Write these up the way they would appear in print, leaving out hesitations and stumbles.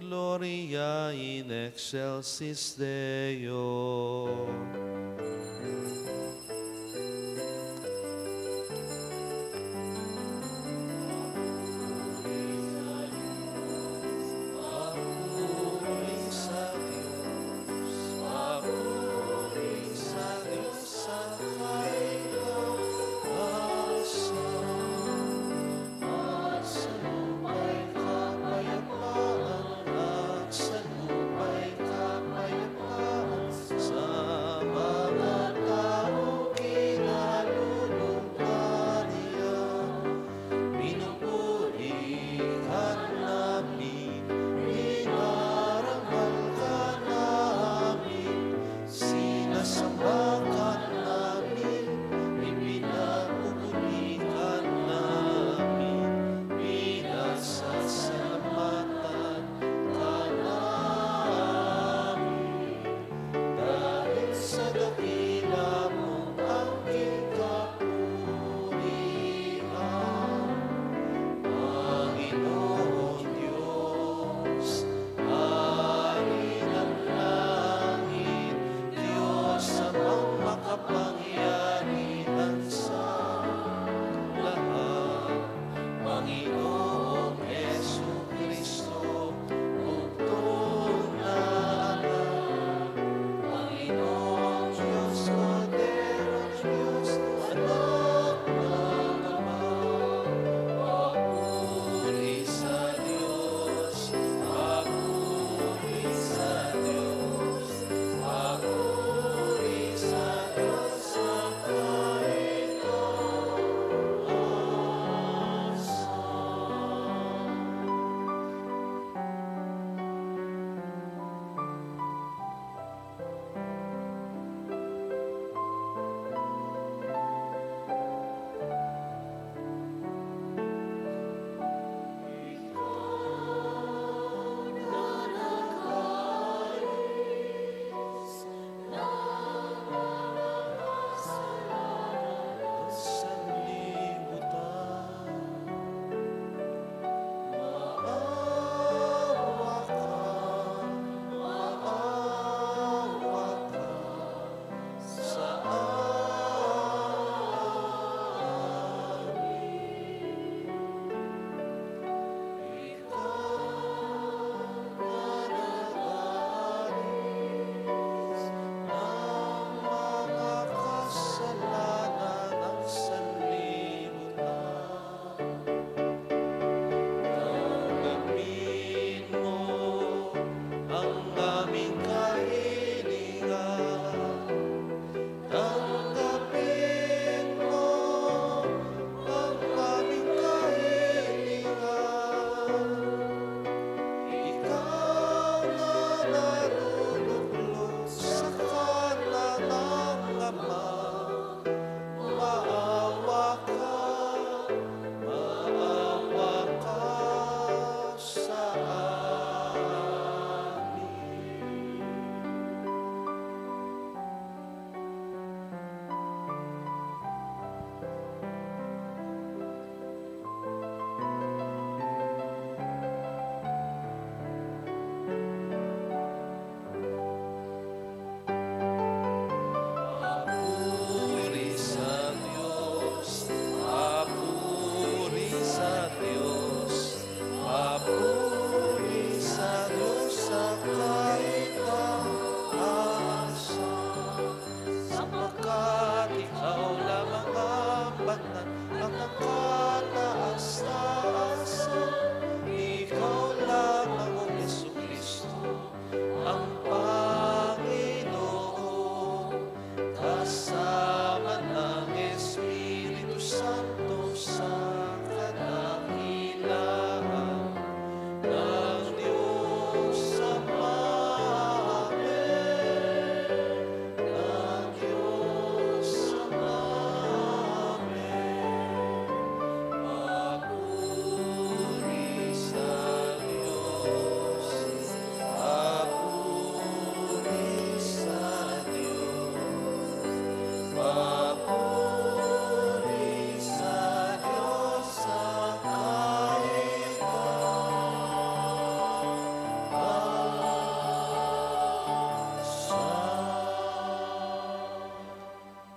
gloria in excelsis Deo.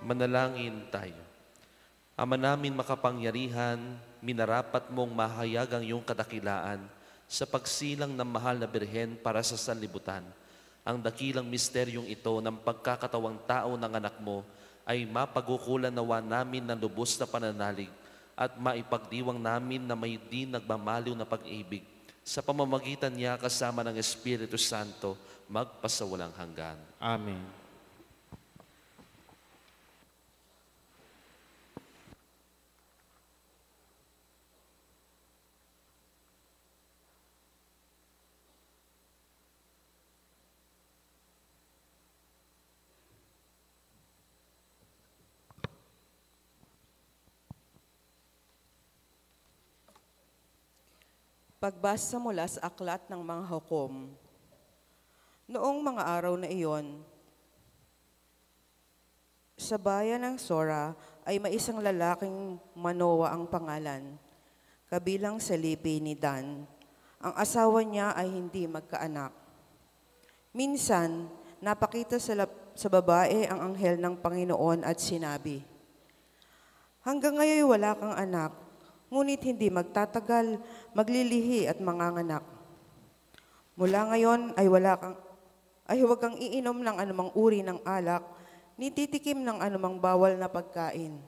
Manalangin tayo. Ama namin makapangyarihan, minarapat mong mahayag ang iyong kadakilaan sa pagsilang ng mahal na Birhen para sa sanlibutan. Ang dakilang misteryong ito ng pagkakatawang tao ng anak mo ay mapagukulan nawa namin ng lubos na pananalig at maipagdiwang namin na may di nagmamaliw na pag-ibig sa pamamagitan niya kasama ng Espiritu Santo magpasawalang hanggan. Amen. Pagbasa mula sa aklat ng mga hukom. Noong mga araw na iyon, sa bayan ng Sora ay may isang lalaking Manoa ang pangalan, kabilang sa lipi ni Dan. Ang asawa niya ay hindi magkaanak. Minsan, napakita sa babae ang anghel ng Panginoon at sinabi, "Hanggang ngayon wala kang anak, ngunit hindi magtatagal, maglilihi at manganganak. Mula ngayon ay huwag kang iinom ng anumang uri ng alak, ni titikim ng anumang bawal na pagkain.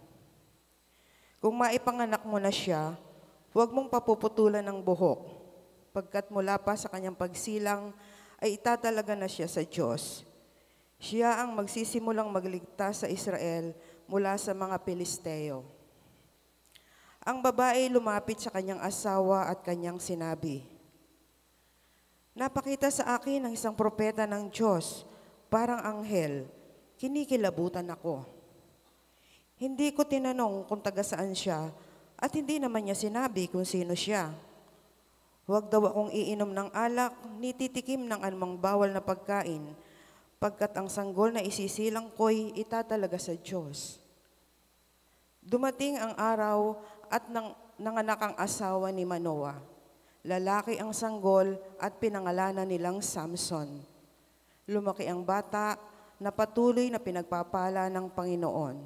Kung maipanganak mo na siya, huwag mong papuputulan ng buhok, pagkat mula pa sa kanyang pagsilang ay itatalaga na siya sa Diyos. Siya ang magsisimulang magligtas sa Israel mula sa mga Pilisteo." Ang babae lumapit sa kanyang asawa at kanyang sinabi, "Napakita sa akin ng isang propeta ng Diyos, parang anghel, kinikilabutan ako. Hindi ko tinanong kung taga saan siya at hindi naman niya sinabi kung sino siya. Huwag daw akong iinom ng alak, ni titikim ng anumang bawal na pagkain, pagkat ang sanggol na isisilang ko'y itatalaga sa Diyos." Dumating ang araw at nanganak ang asawa ni Manoa. Lalaki ang sanggol at pinangalanan nilang Samson. Lumaki ang bata na patuloy na pinagpapala ng Panginoon.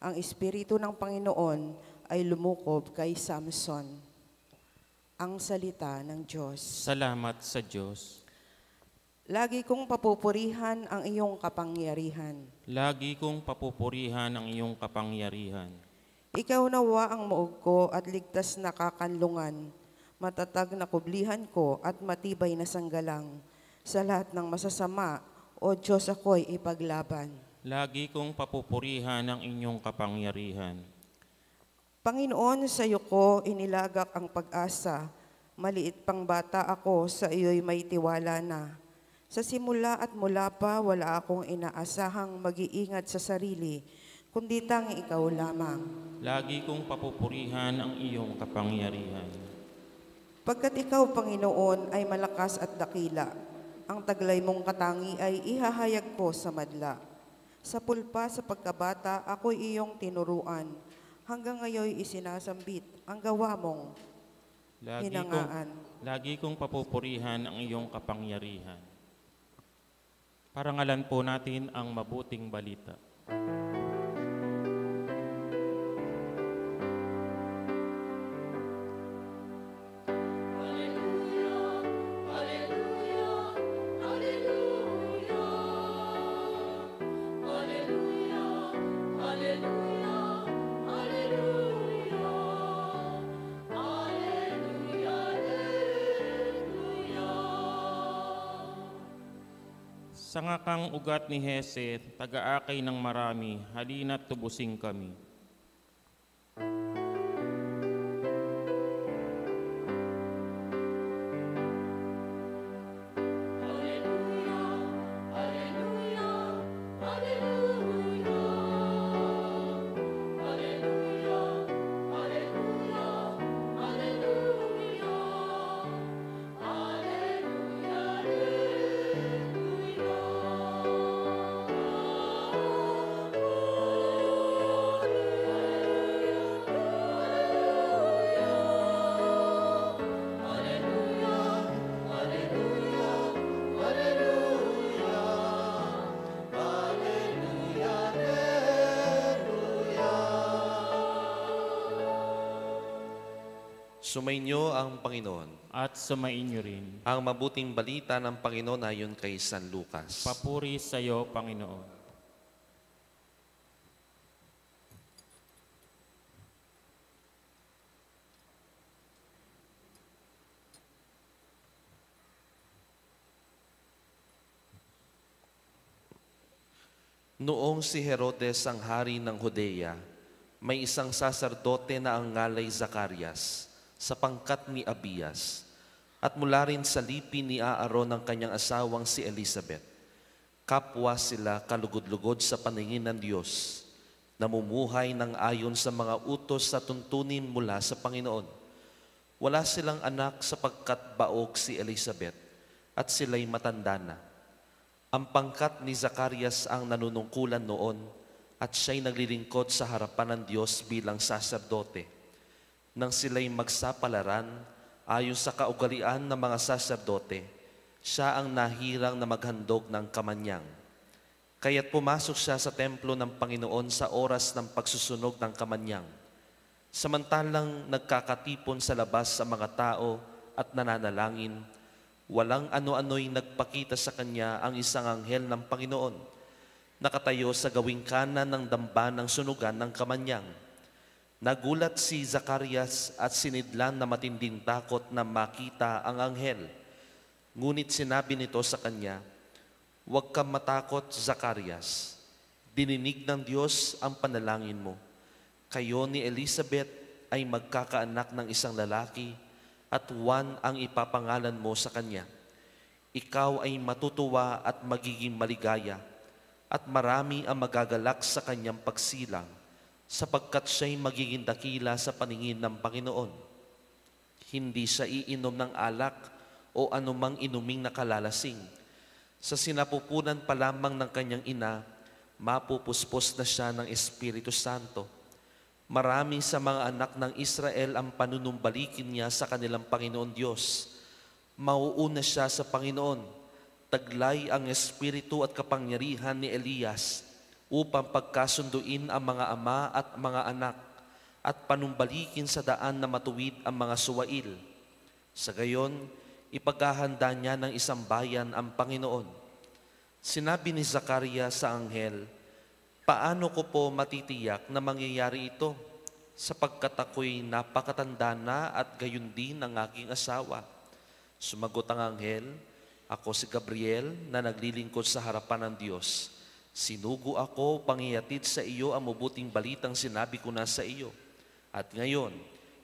Ang Espiritu ng Panginoon ay lumukob kay Samson. Ang salita ng Diyos. Salamat sa Diyos. Lagi kong papupurihan ang iyong kapangyarihan. Lagi kong papupurihan ang iyong kapangyarihan. Ikaw nawa ang muog ko at ligtas na kakanlungan, matatag na kublihan ko at matibay na sanggalang. Sa lahat ng masasama, O Diyos, ako'y ipaglaban. Lagi kong papupurihan ang inyong kapangyarihan. Panginoon, sa iyo ko inilagak ang pag-asa. Maliit pang bata ako, sa iyo'y may tiwala na. Sa simula at mula pa, wala akong inaasahang mag-iingat sa sarili, kundi tanging ikaw lamang. Lagi kong papupurihan ang iyong kapangyarihan. Pagkat ikaw, Panginoon, ay malakas at dakila, ang taglay mong katangi ay ihahayag ko sa madla. Sa pulpa sa pagkabata, ako'y iyong tinuruan. Hanggang ngayon isinasambit ang gawa mong hinangaan. Lagi kong papupurihan ang iyong kapangyarihan. Parangalan po natin ang mabuting balita. Sa ngakang ugat ni Hese, taga-akay ng marami, halina't tubusin kami. Sumainyo ang Panginoon. at sumainyo rin. Ang mabuting balita ng Panginoon ayon kay San Lucas. Papuri sa iyo, Panginoon. Noong si Herodes ang hari ng Judea, may isang saserdote na ang ngalay Zacarias, sa pangkat ni Abias, at mula rin sa lipi ni Aaron ang kanyang asawang si Elizabeth. Kapwa sila kalugod-lugod sa paningin ng Diyos, namumuhay ng ayon sa mga utos na tuntunin mula sa Panginoon. Wala silang anak sapagkat baog si Elizabeth, at sila'y matanda na. Ang pangkat ni Zacarias ang nanunungkulan noon at siya'y naglilingkod sa harapan ng Diyos bilang saserdote. Nang sila'y magsapalaran ayon sa kaugalian ng mga saserdote, siya ang nahirang na maghandog ng kamanyang. Kaya't pumasok siya sa templo ng Panginoon sa oras ng pagsusunog ng kamanyang. Samantalang nagkakatipon sa labas ang mga tao at nananalangin, walang ano-ano'y nagpakita sa kanya ang isang anghel ng Panginoon, nakatayo sa gawing kanan ng damba ng sunugan ng kamanyang. Nagulat si Zacarias at sinidlan na matinding takot na makita ang anghel. Ngunit sinabi nito sa kanya, "Huwag kang matakot, Zacarias. Dininig ng Diyos ang panalangin mo. Kayo ni Elizabeth ay magkakaanak ng isang lalaki, at Juan ang ipapangalan mo sa kanya. Ikaw ay matutuwa at magiging maligaya, at marami ang magagalak sa kanyang pagsilang, sapagkat siya'y magiging dakila sa paningin ng Panginoon. Hindi siya iinom ng alak o anumang inuming nakalalasing. Sa sinapupunan pa lamang ng kanyang ina, mapupuspos na siya ng Espiritu Santo. Marami sa mga anak ng Israel ang panunumbalikin niya sa kanilang Panginoon Diyos. Mauuna siya sa Panginoon. Taglay ang espiritu at kapangyarihan ni Elias upang pagkasunduin ang mga ama at mga anak at panumbalikin sa daan na matuwid ang mga suwail. Sa gayon, ipaghahanda niya ng isang bayan ang Panginoon." Sinabi ni Zacarias sa anghel, "Paano ko po matitiyak na mangyayari ito, sapagkat ako'y napakatanda na at gayon din ang aking asawa?" Sumagot ang anghel, "Ako si Gabriel na naglilingkod sa harapan ng Diyos. Sinugo ako pangyayatid sa iyo ang mabuting balitang sinabi ko na sa iyo. At ngayon,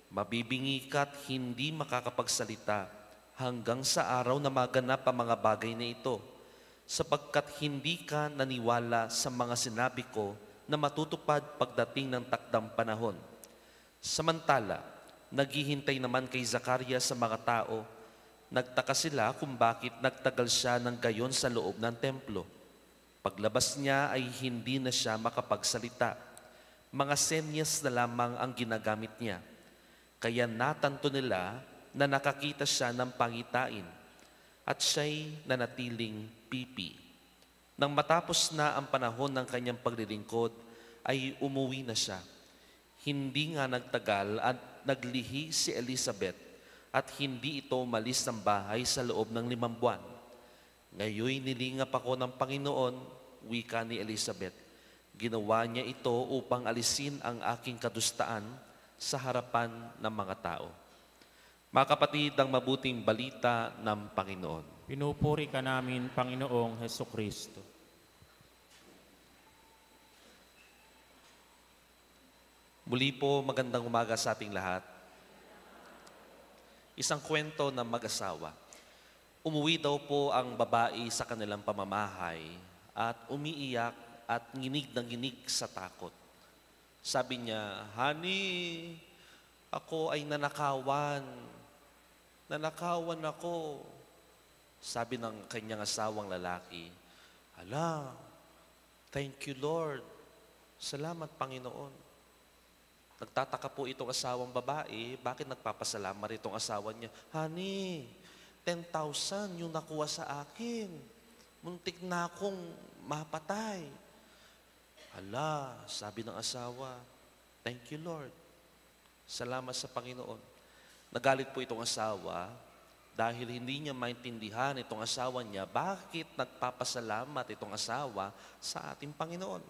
mabibingi ka't hindi makakapagsalita hanggang sa araw na maganap ang mga bagay na ito, sapagkat hindi ka naniwala sa mga sinabi ko na matutupad pagdating ng takdang panahon." Samantala, naghihintay naman kay Zacarias sa mga tao. Nagtaka sila kung bakit nagtagal siya ng gayon sa loob ng templo. Paglabas niya ay hindi na siya makapagsalita. Mga senyas na lamang ang ginagamit niya. Kaya natanto nila na nakakita siya ng pangitain at siya'y nanatiling pipi. Nang matapos na ang panahon ng kanyang paglilingkod, ay umuwi na siya. Hindi nga nagtagal at naglihi si Elizabeth at hindi ito umalis ng bahay sa loob ng 5 buwan. "Ngayoy nilingap ako ng Panginoon," wika ni Elizabeth. "Ginawa niya ito upang alisin ang aking kadustaan sa harapan ng mga tao." Mga kapatid, ang mabuting balita ng Panginoon. Pinupuri ka namin, Panginoong Hesukristo. Muli po, magandang umaga sa ating lahat. Isang kwento ng mag-asawa. Umuwi daw po ang babae sa kanilang pamamahay at umiiyak at nginig ng nginig sa takot. Sabi niya, "Honey, ako ay nanakawan. Nanakawan ako." Sabi ng kanyang asawang lalaki, "Hala, thank you Lord. Salamat Panginoon." Nagtataka po itong asawang babae, bakit nagpapasalamat itong asawa niya? "Honey, 10,000 yung nakuha sa akin. Muntik na akong mapatay." "Hala," sabi ng asawa, "thank you Lord. Salamat sa Panginoon." Nagalit po itong asawa dahil hindi niya maintindihan itong asawa niya bakit nagpapasalamat itong asawa sa ating Panginoon.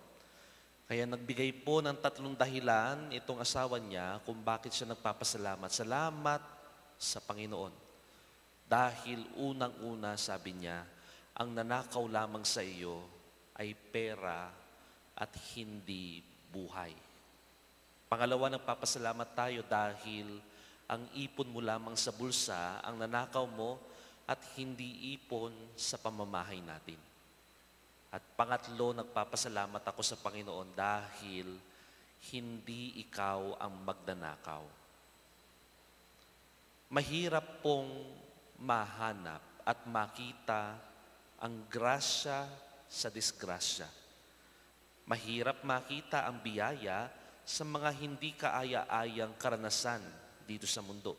Kaya nagbigay po ng 3 dahilan itong asawa niya kung bakit siya nagpapasalamat. Salamat sa Panginoon. Dahil unang-una, sabi niya, ang nanakaw lamang sa iyo ay pera at hindi buhay. Pangalawa, nagpapasalamat tayo dahil ang ipon mo lamang sa bulsa, ang nanakaw mo at hindi ipon sa pamamahay natin. At pangatlo, nagpapasalamat ako sa Panginoon dahil hindi ikaw ang magnanakaw. Mahirap pong mahanap at makita ang grasya sa disgrasya. Mahirap makita ang biyaya sa mga hindi kaaya-ayang karanasan dito sa mundo.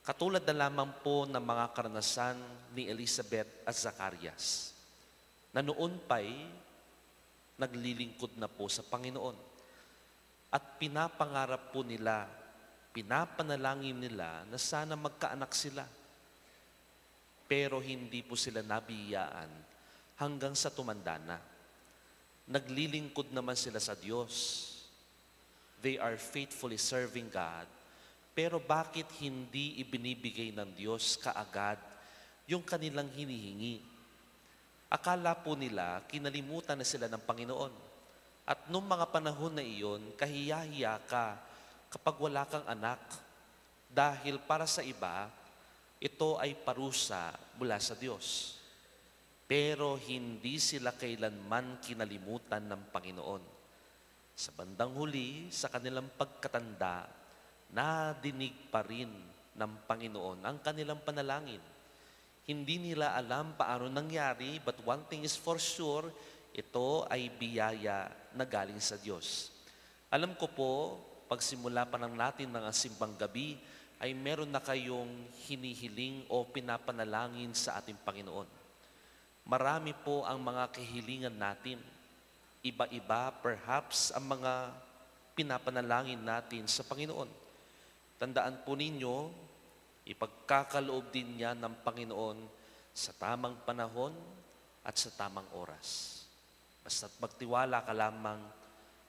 Katulad na lamang po ng mga karanasan ni Elizabeth at Zacarias, na noon pa'y naglilingkod na po sa Panginoon. At pinapangarap po nila, pinapanalangin nila na sana magkaanak sila. Pero hindi po sila nabiyaan hanggang sa tumanda na. Naglilingkod naman sila sa Diyos. They are faithfully serving God. Pero bakit hindi ibinibigay ng Diyos kaagad yung kanilang hinihingi? Akala po nila, kinalimutan na sila ng Panginoon. At nung mga panahon na iyon, kahiya-hiya ka kapag wala kang anak. Dahil para sa iba, ito ay parusa mula sa Diyos. Pero hindi sila kailanman kinalimutan ng Panginoon. Sa bandang huli, sa kanilang pagkatanda, nadinig pa rin ng Panginoon ang kanilang panalangin. Hindi nila alam paano nangyari, but one thing is for sure, ito ay biyaya na galing sa Diyos. Alam ko po, pagsimula pa lang natin ng simbang gabi, ay meron na kayong hinihiling o pinapanalangin sa ating Panginoon. Marami po ang mga kahilingan natin. Iba-iba perhaps ang mga pinapanalangin natin sa Panginoon. Tandaan po ninyo, ipagkakaloob din niya ng Panginoon sa tamang panahon at sa tamang oras. Basta't magtiwala ka lamang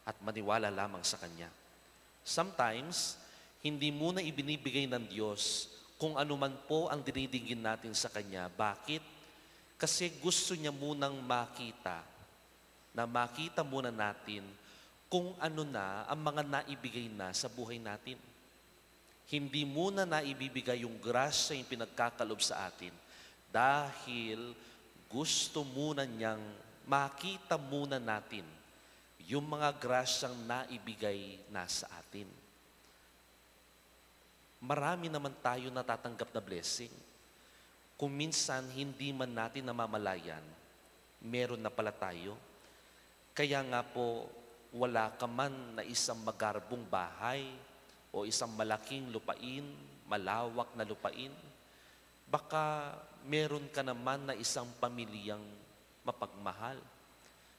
at maniwala lamang sa Kanya. Sometimes, hindi muna ibinibigay ng Diyos kung ano man po ang dinidingin natin sa Kanya. Bakit? Kasi gusto niya munang makita muna natin kung ano na ang mga naibigay na sa buhay natin. Hindi muna naibibigay yung grasya yung pinagkakalob sa atin dahil gusto muna niyang makita muna natin yung mga grasyang naibigay na sa atin. Marami naman tayo natatanggap na blessing. Kung minsan hindi man natin namamalayan, meron na pala tayo. Kaya nga po, wala ka man na isang magarbong bahay o isang malaking lupain, malawak na lupain, baka meron ka naman na isang pamilyang mapagmahal.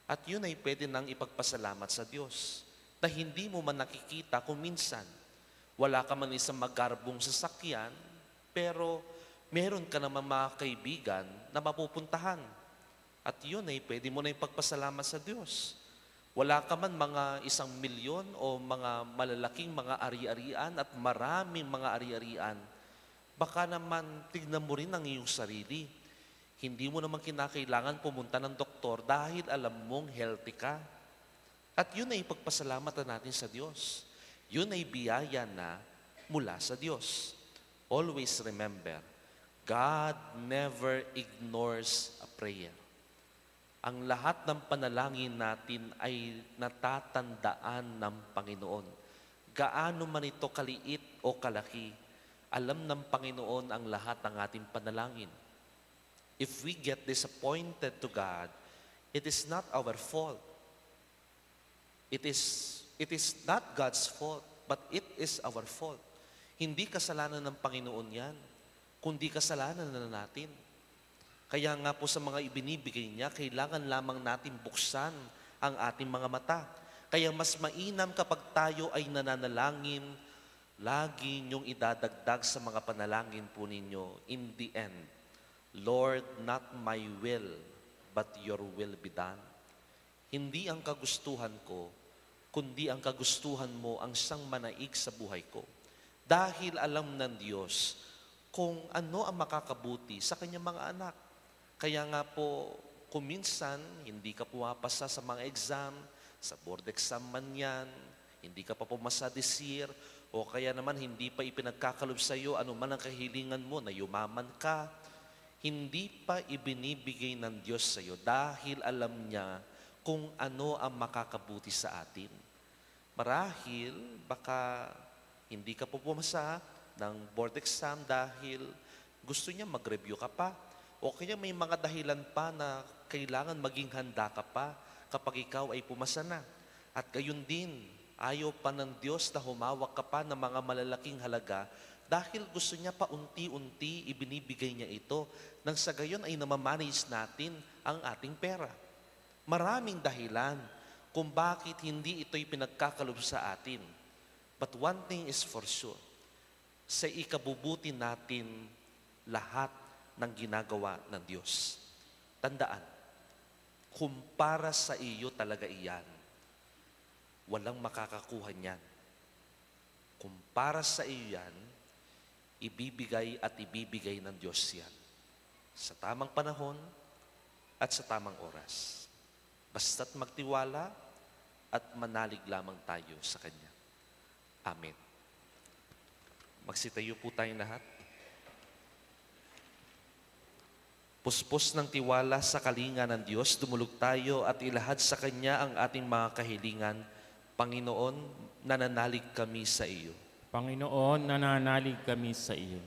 At yun ay pwede nang ipagpasalamat sa Diyos na hindi mo man nakikita kung minsan. Wala ka man isang magarbong sasakyan, pero meron ka naman mga kaibigan na mapupuntahan. At yun ay pwede mo na ipagpasalamat sa Diyos. Wala ka man mga 1,000,000 o mga malalaking mga ari-arian at maraming mga ari-arian, baka naman tignan mo rin ang iyong sarili. Hindi mo naman kinakailangan pumunta ng doktor dahil alam mong healthy ka. At yun ay ipagpasalamatan natin sa Diyos. Yun ay biyaya na mula sa Diyos. Always remember, God never ignores a prayer. Ang lahat ng panalangin natin ay natatandaan ng Panginoon. Gaano man ito kaliit o kalaki, alam ng Panginoon ang lahat ng ating panalangin. If we get disappointed to God, it is not our fault. It is not God's fault, but it is our fault. Hindi kasalanan ng Panginoon yan, kundi kasalanan na natin. Kaya nga po sa mga ibinibigay niya, kailangan lamang natin buksan ang ating mga mata. Kaya mas mainam kapag tayo ay nananalangin Lagi niyong idadagdag sa mga panalangin po ninyo, in the end, Lord, not my will, but your will be done. Hindi ang kagustuhan ko, kundi ang kagustuhan mo ang siyang manaig sa buhay ko. Dahil alam ng Diyos kung ano ang makakabuti sa kanyang mga anak. Kaya nga po, kuminsan, hindi ka pumapasa sa mga exam, sa board exam man yan, hindi ka pa pumasa this year, o kaya naman hindi pa ipinagkakalob sa iyo ano man ang kahilingan mo na yumaman ka, hindi pa ibinibigay ng Diyos sa iyo dahil alam niya kung ano ang makakabuti sa atin. Marahil, baka hindi ka po pumasa ng board exam dahil gusto niya mag-review ka pa. O kaya may mga dahilan pa na kailangan maging handa ka pa kapag ikaw ay pumasa na. At gayon din, ayaw pa ng Diyos na humawak ka pa ng mga malalaking halaga dahil gusto niya pa unti-unti ibinibigay niya ito nang sa gayon ay namamanage natin ang ating pera. Maraming dahilan kung bakit hindi ito'y pinagkakalob sa atin. But one thing is for sure, sa ikabubuti natin lahat ng ginagawa ng Diyos. Tandaan, kung para sa iyo talaga iyan, walang makakakuha niyan. Kung para sa iyo yan, ibibigay at ibibigay ng Diyos yan. Sa tamang panahon at sa tamang oras. Basta't magtiwala at manalig lamang tayo sa Kanya. Amen. Magsitayo po tayong lahat. Puspos ng tiwala sa kalinga ng Diyos, dumulog tayo at ilahad sa Kanya ang ating mga kahilingan. Panginoon, nananalig kami sa iyo. Panginoon, nananalig kami sa iyo.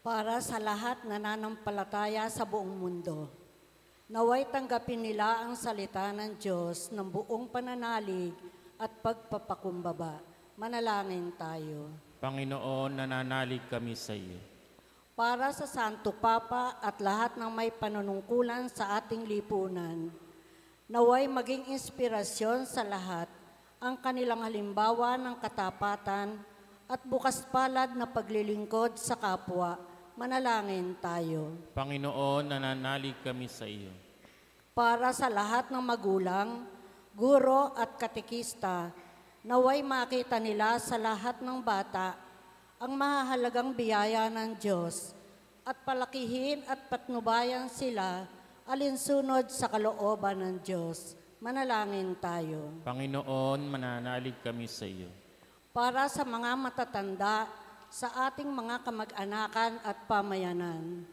Para sa lahat na nananampalataya sa buong mundo, naway tanggapin nila ang salita ng Diyos ng buong pananalig at pagpapakumbaba. Manalangin tayo. Panginoon, nananalig kami sa iyo. Para sa Santo Papa at lahat ng may panunungkulan sa ating lipunan, naway maging inspirasyon sa lahat ang kanilang halimbawa ng katapatan at bukas palad na paglilingkod sa kapwa. Manalangin tayo. Panginoon, nananalig kami sa iyo. Para sa lahat ng magulang, guro at katekista, naway makita nila sa lahat ng bata ang mahahalagang biyaya ng Diyos at palakihin at patnubayan sila alinsunod sa kalooban ng Diyos. Manalangin tayo. Panginoon, mananalig kami sa iyo. Para sa mga matatanda, sa ating mga kamag-anakan at pamayanan,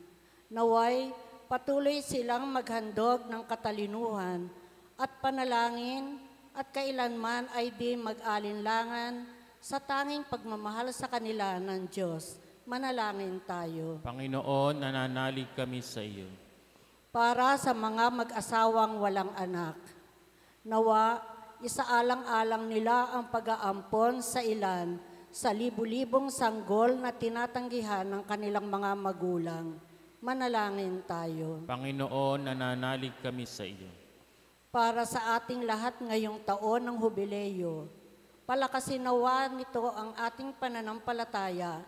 naway patuloy silang maghandog ng katalinuhan at panalangin at kailanman ay di mag-alinlangan sa tanging pagmamahal sa kanila ng Diyos. Manalangin tayo. Panginoon, nananalig kami sa iyo. Para sa mga mag-asawang walang anak, nawa isaalang-alang nila ang pag-aampon sa ilan sa libu-libong sanggol na tinatanggihan ng kanilang mga magulang. Manalangin tayo. Panginoon, nananalig kami sa iyo. Para sa ating lahat ngayong taon ng Hubileo, palakasin nawa nito ang ating pananampalataya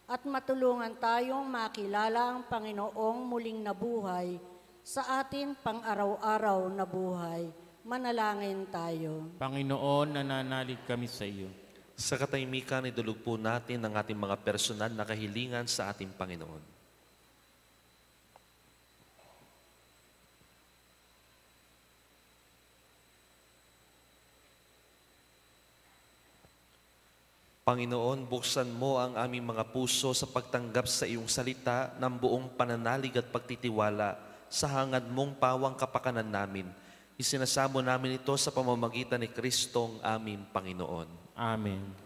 at matulungan tayong makilala ang Panginoong muling nabuhay sa atin pang-araw-araw na buhay. Manalangin tayo. Panginoon, nananalig kami sa iyo. Sa katahimikan, idulog po natin ang ating mga personal na kahilingan sa ating Panginoon. Panginoon, buksan mo ang aming mga puso sa pagtanggap sa iyong salita ng buong pananalig at pagtitiwala sa hangad mong pawang kapakanan namin. Isinasamo namin ito sa pamamagitan ni Kristong aming Panginoon. Amen.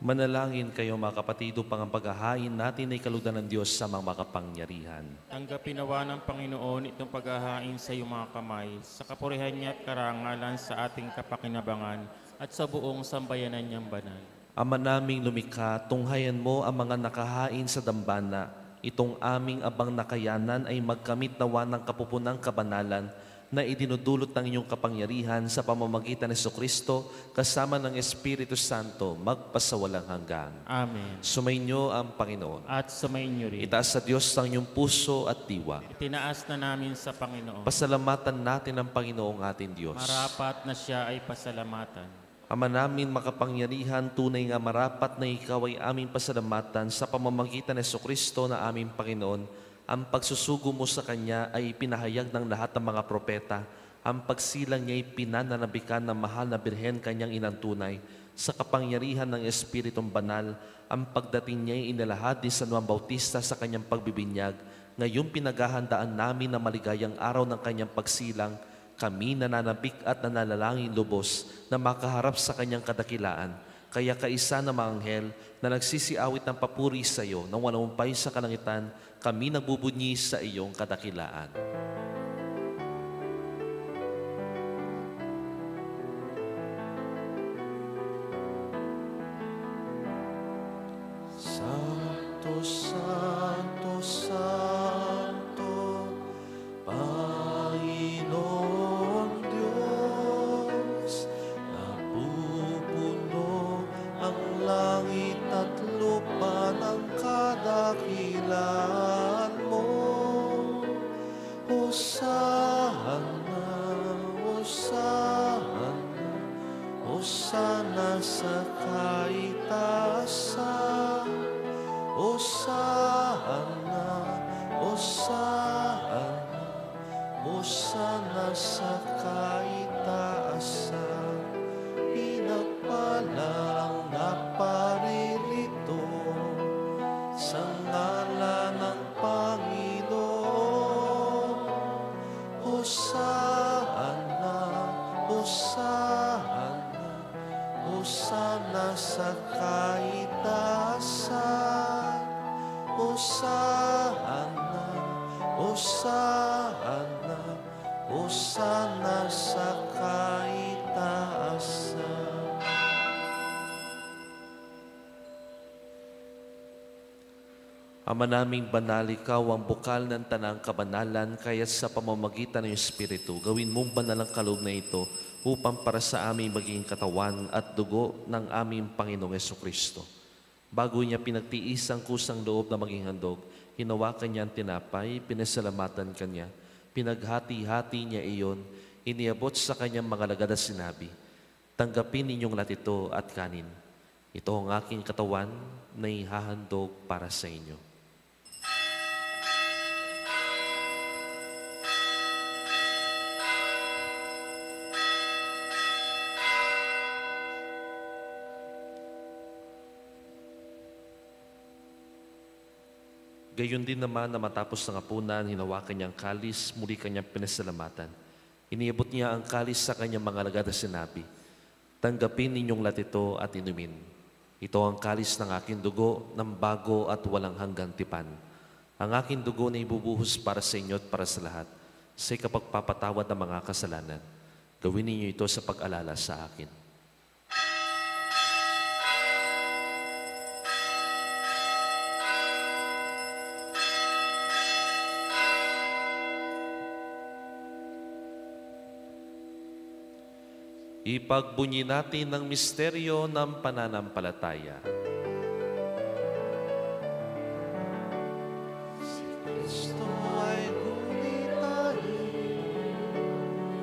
Manalangin kayo mga kapatid upang ang paghahain natin ay kalugdan ng Diyos sa mga makapangyarihan. Tanggapin nawa ng Panginoon itong paghahain sa iyong mga kamay, sa kapurihan niya at karangalan sa ating kapakinabangan at sa buong sambayanan niyang banal. Ama naming lumikha, tunghayan mo ang mga nakahain sa dambana. Itong aming abang nakayanan ay magkamit nawa ng kapupunang kabanalan na idinudulot ng inyong kapangyarihan sa pamamagitan ni Jesucristo kasama ng Espiritu Santo magpasawalang hanggan. Amen. Sumainyo ang Panginoon. At sumainyo rin. Itaas sa Diyos ang inyong puso at diwa. Itinaas na namin sa Panginoon. Pasalamatan natin ang Panginoong ating Diyos. Marapat na siya ay pasalamatan. Ama namin makapangyarihan, tunay nga marapat na ikaw ay aming pasalamatan sa pamamagitan ni Jesucristo na aming Panginoon. Ang pagsusugo mo sa Kanya ay pinahayag ng lahat ng mga propeta. Ang pagsilang niya ay pinananabikan ng mahal na Birhen Kanyang inantunay. Sa kapangyarihan ng Espiritong Banal, ang pagdating niya ay inilahad ni San Juan Bautista sa Kanyang pagbibinyag. Ngayong pinaghahandaan namin na maligayang araw ng Kanyang pagsilang, kami nananabik at nananalangin lubos na makaharap sa Kanyang kadakilaan. Kaya kaisa ng mga anghel na nagsisiawit ng papuri sa iyo nang wanumpay sa kalangitan, kami nagbubunyi sa iyong kadakilaan. Santo, Santo, Santo, Panginoon Diyos, napupuno ang langit at lupa ng kadakilaan mo. Hosana, Hosana, Hosana sa kaitaasan. Hosana, Hosana, Hosana sa kaitaasan. Pinagpalang naparirito sa ngalan ng Panginoon. Hosana, Hosana, Hosana sa kaitaasan. Hosana, Hosana, Hosana sa kaitaasan. Ama naming banal, ikaw ang bukal ng tanang kabanalan, kaya sa pamamagitan ng Espiritu, gawin mong banal ang kaloob na ito upang para sa aming maging katawan at dugo ng aming Panginoong Jesucristo. Bago niya pinagtiis ang kusang loob na maging handog, hinawakan niya ang tinapay, pinasalamatan kanya, pinaghati-hati niya iyon, iniabot sa kanyang mga lagad at sinabi, tanggapin ninyong lahat ito at kanin. Ito ang aking katawan na ihahandog para sa inyo. Gayon din naman na matapos ng hapunan, hinawakan niya ang kalis, muli kanyang pinasalamatan. Iniabot niya ang kalis sa kanyang mga alagad at sinabi, tanggapin ninyong lahat ito at inumin. Ito ang kalis ng aking dugo ng bago at walang hanggang tipan. Ang aking dugo na ibubuhos para sa inyo at para sa lahat, sa kapagpapatawad ng mga kasalanan. Gawin ninyo ito sa pag-alala sa akin. Ipagbunyi natin ang misteryo ng pananampalataya. Si Kristo ay gumitahin,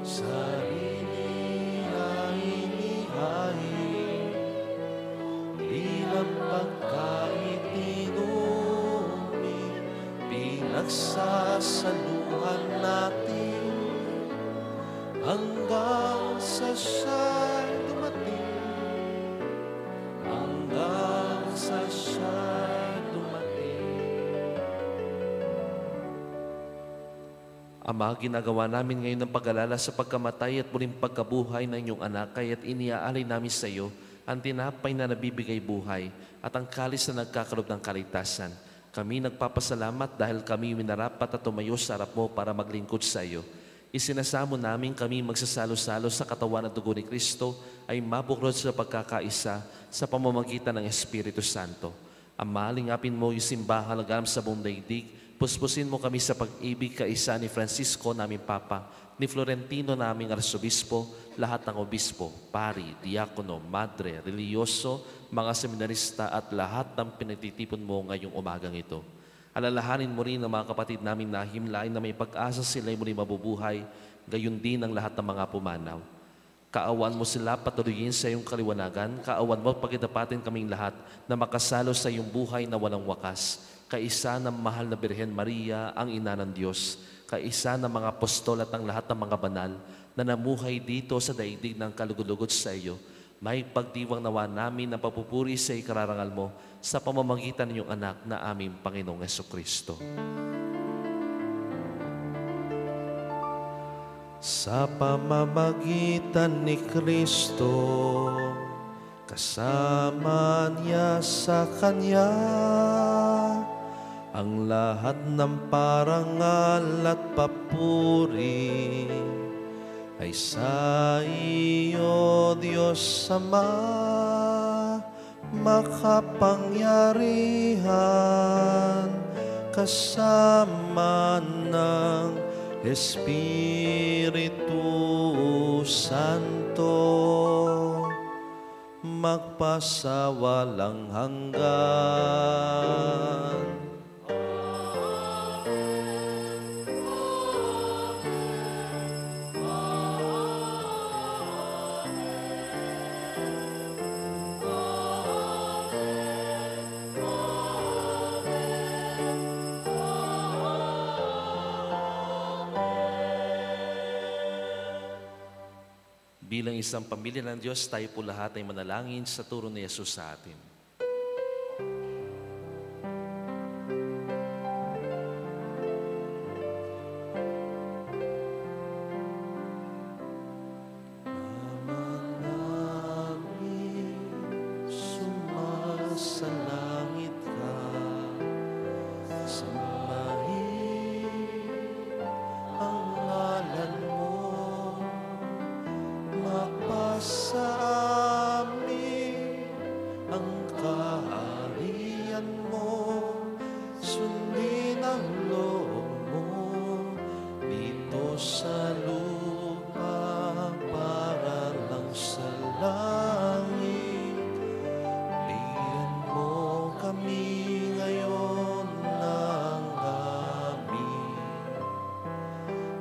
sarili ay inihain, bilang pagkain inumin, pinagsasaluhan natin, hanggang sa siya'y dumating, hanggang sa siya'y dumating. Ama, ginagawa namin ngayon ng pag-alala sa pagkamatay at muling pagkabuhay ng inyong anak, kaya't iniaalay namin sa iyo ang tinapay na nabibigay buhay, at ang kalis na nagkakaroon ng kaligtasan. Kami nagpapasalamat dahil kami minarapat at tumayo sa harap mo para maglingkod sa iyo. Isinasamo namin kami magsasalo-salo sa katawan at dugo ni Kristo ay mabuklod sa pagkakaisa sa pamamagitan ng Espiritu Santo. Amalingapin mo yung simbahan laganap sa buong daigdig. Puspusin mo kami sa pag-ibig kaisa ni Francisco, naming Papa, ni Florentino, naming Arsobispo, lahat ng obispo, pari, diakono, madre, religyoso, mga seminarista at lahat ng pinagtitipon mo ngayong umagang ito. Alalahanin mo rin ang mga kapatid namin na himlain na may pag-asa sila'y muli mabubuhay, gayon din ang lahat ng mga pumanaw. Kaawan mo sila patuloyin sa iyong kaliwanagan, kaawan mo pagkitapatin kaming lahat na makasalo sa iyong buhay na walang wakas, kaisa ng mahal na Birhen Maria, ang ina ng Diyos, kaisa ng mga apostol at ng lahat ng mga banal na namuhay dito sa daigdig ng kalugod-lugod sa iyo. May pagdiwang nawa namin na papupuri sa ikararangal mo sa pamamagitan ng iyong anak na aming Panginoong Hesukristo. Sa pamamagitan ni Kristo, kasama niya sa Kanya, ang lahat ng parangal at papuri ay sa iyo, Diyos Ama, makapangyarihan, kasama ng Espiritu Santo, magpasawalang hanggan. Bilang isang pamilya ng Diyos, tayo po lahat ay manalangin sa turo ni Jesus sa atin. Ama namin, sumasalangit ka, sambahin ang ngalan mo. Mapasa amin ang kaharian mo, sundin ang loob mo dito sa lupa para lang sa langit. Bigyan mo kami ngayon ng aming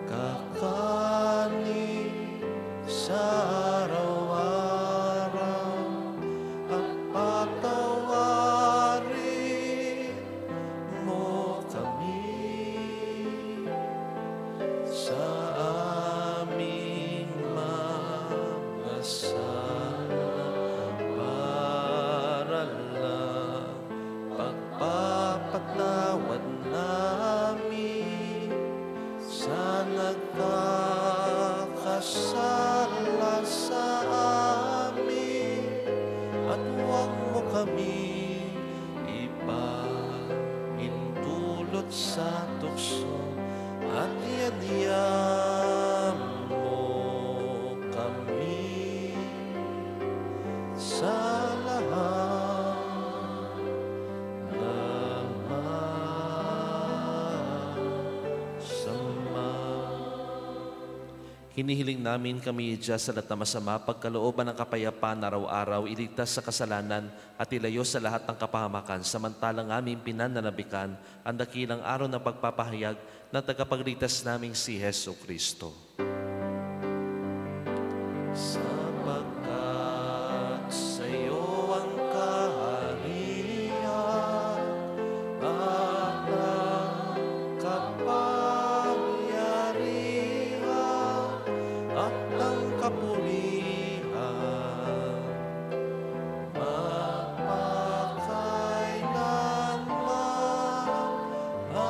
kakanin sa araw-araw, at patawarin mo kami sa aming mga sala, para lang pagpapatawad namin sa nagkakasala sa amin, at huwag mo kami ipahintulot sa tukso, at iadya mo kami sa lahat ng masama. Hinihiling namin kami Diyos sa lahat na masama, pagkalooban ng kapayapaan araw-araw, iligtas sa kasalanan at ilayo sa lahat ng kapahamakan, samantalang aming pinananabikan ang dakilang araw ng pagpapahayag ng tagapagligtas naming si Hesu Kristo. Sapagkat sa iyo ang kaharian at ang kapangyarihan at ang kapurihan magpakailanman. Amen.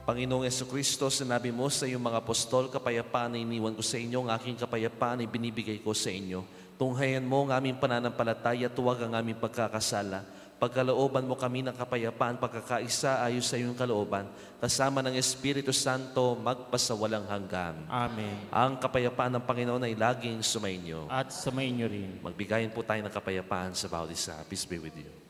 Panginoong Yesukristo, sinabi mo sa iyong mga apostol, kapayapaan na iniwan ko sa inyo, ang aking kapayapaan ay binibigay ko sa inyo. Tunghayan mo ang aming pananampalataya, tuwag ang aming pagkakasala. Pagkalooban mo kami ng kapayapaan, pagkakaisa ayos sa iyong kalooban, kasama ng Espiritu Santo, magpasawalang hanggan. Amen. Ang kapayapaan ng Panginoon ay laging sumainyo. At sumainyo rin. Magbigayin po tayo ng kapayapaan sa bawat isa. Peace be with you.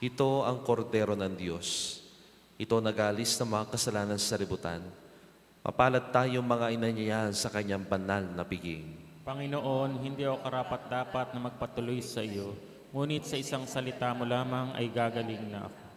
Ito ang kordero ng Diyos. Ito nag-alis ng mga kasalanan sa libutan. Mapalad tayong mga inanyayahan sa kanyang banal na piging. Panginoon, hindi ako karapat-dapat na magpatuloy sa iyo, ngunit sa isang salita mo lamang ay gagaling na ako.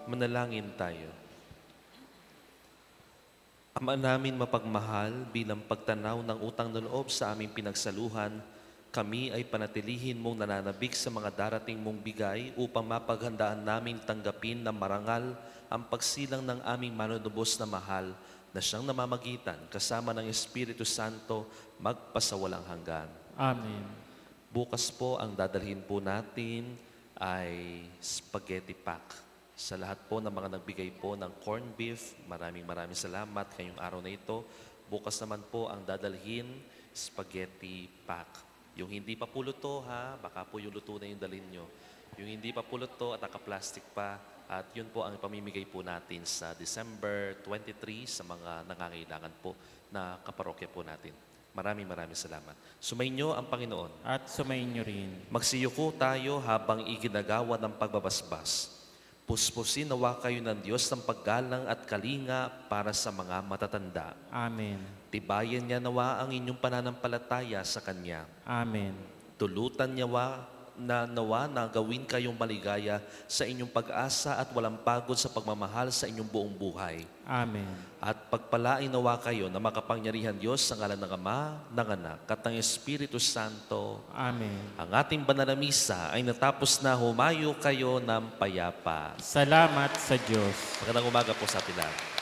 Manalangin tayo. Ama namin mapagmahal, bilang pagtanaw ng utang na loob sa aming pinagsaluhan, kami ay panatilihin mong nananabik sa mga darating mong bigay upang mapaghandaan naming tanggapin na marangal ang pagsilang ng aming manunubos na mahal na siyang namamagitan kasama ng Espiritu Santo magpasawalang hanggan. Amen. Bukas po ang dadalhin po natin ay spaghetti pack. Sa lahat po ng mga nagbigay po ng corned beef, maraming salamat ngayong araw na ito. Bukas naman po ang dadalhin spaghetti pack. Yung hindi pa po luto ha, baka po yung luto na yung dalhin nyo. Yung hindi pa po luto at naka-plastic pa, at yun po ang pamimigay po natin sa December 23 sa mga nangangailangan po na kaparokya po natin. Maraming salamat. Sumainyo ang Panginoon. At sumayin niyo rin. Magsiyuko tayo habang iginagawa ng pagbabasbas. Puspusin nawa kayo ng Diyos ng paggalang at kalinga para sa mga matatanda. Amen. Tibayan niya nawa ang inyong pananampalataya sa Kanya. Amen. Tulutan niya nawa na gawin kayong maligaya sa inyong pag-asa at walang pagod sa pagmamahal sa inyong buong buhay. Amen. At pagpalain nawa kayo na makapangyarihan Diyos sa ngalan ng Ama, ng Anak, at ng Espiritu Santo. Amen. Ang ating banal na misa ay natapos na. Humayo kayo ng payapa. Salamat sa Diyos. Magandang umaga po sa atin lahat.